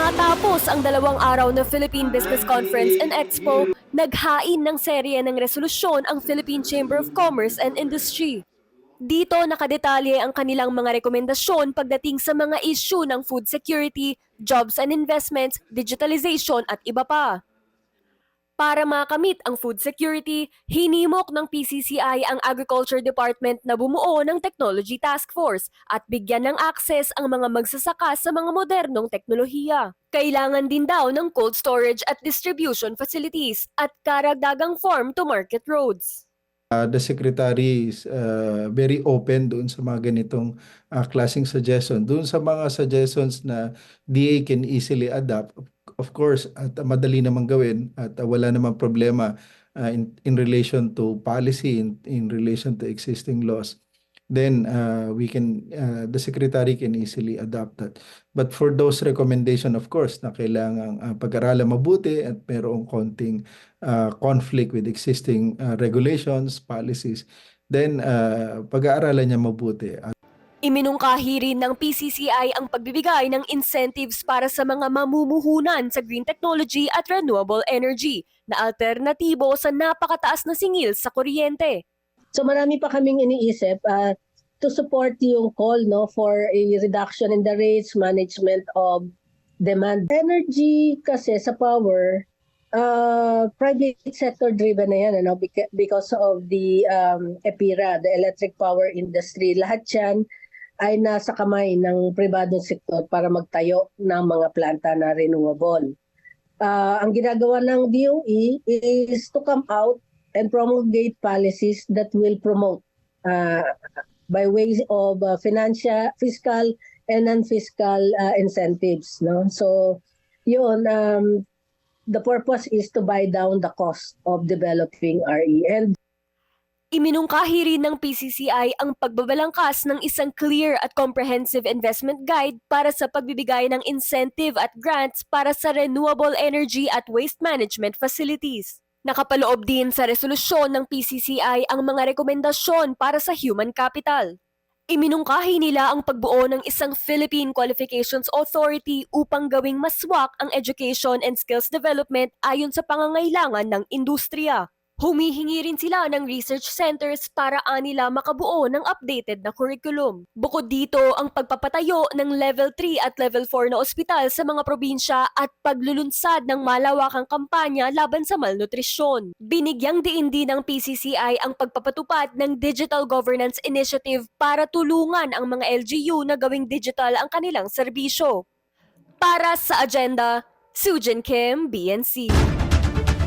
Matapos ang 2 araw na Philippine Business Conference and Expo, naghain ng serye ng resolusyon ang Philippine Chamber of Commerce and Industry. Dito nakadetalye ang kanilang mga rekomendasyon pagdating sa mga issue ng food security, jobs and investments, digitalization at iba pa. Para makamit ang food security, hinimok ng PCCI ang Agriculture Department na bumuo ng Technology Task Force at bigyan ng access ang mga magsasaka sa mga modernong teknolohiya. Kailangan din daw ng cold storage at distribution facilities at karagdagang farm-to-market roads. The Secretary is very open doon sa mga ganitong klaseng suggestion. Doon sa mga suggestions na DA can easily adapt, of course, at madali namang gawin at wala namang problema in relation to policy, in relation to existing laws, then the Secretary can easily adopt that. But for those recommendation, of course, na kailangang pag-aralan mabuti at mayroong konting conflict with existing regulations, policies, then pag-aaralan niya mabuti. Iminungkahi rin ng PCCI ang pagbibigay ng incentives para sa mga mamumuhunan sa green technology at renewable energy na alternatibo sa napakataas na singil sa kuryente. So marami pa kaming iniisip to support yung call for a reduction in the rates, management of demand. Energy kasi sa power, private sector driven na yan because of the EPIRA, the electric power industry. Lahat yan ay nasa kamay ng pribadong sektor para magtayo ng mga planta na renewable. Ang ginagawa ng DOE is to come out and promulgate policies that will promote by ways of fiscal and non-fiscal incentives. No? So, yun, the purpose is to buy down the cost of developing RE. And iminungkahi rin ng PCCI ang pagbabalangkas ng isang clear at comprehensive investment guide para sa pagbibigay ng incentive at grants para sa renewable energy at waste management facilities. Nakapaloob din sa resolusyon ng PCCI ang mga rekomendasyon para sa human capital. Iminungkahi nila ang pagbuo ng isang Philippine Qualifications Authority upang gawing maswak ang education and skills development ayon sa pangangailangan ng industriya. Humihingi rin sila ng research centers para anila makabuo ng updated na curriculum. Bukod dito, ang pagpapatayo ng Level 3 at Level 4 na ospital sa mga probinsya at paglulunsad ng malawakang kampanya laban sa malnutrisyon. Binigyang diin din ng PCCI ang pagpapatupad ng Digital Governance Initiative para tulungan ang mga LGU na gawing digital ang kanilang serbisyo. Para sa agenda, Sujin Kim, BNC.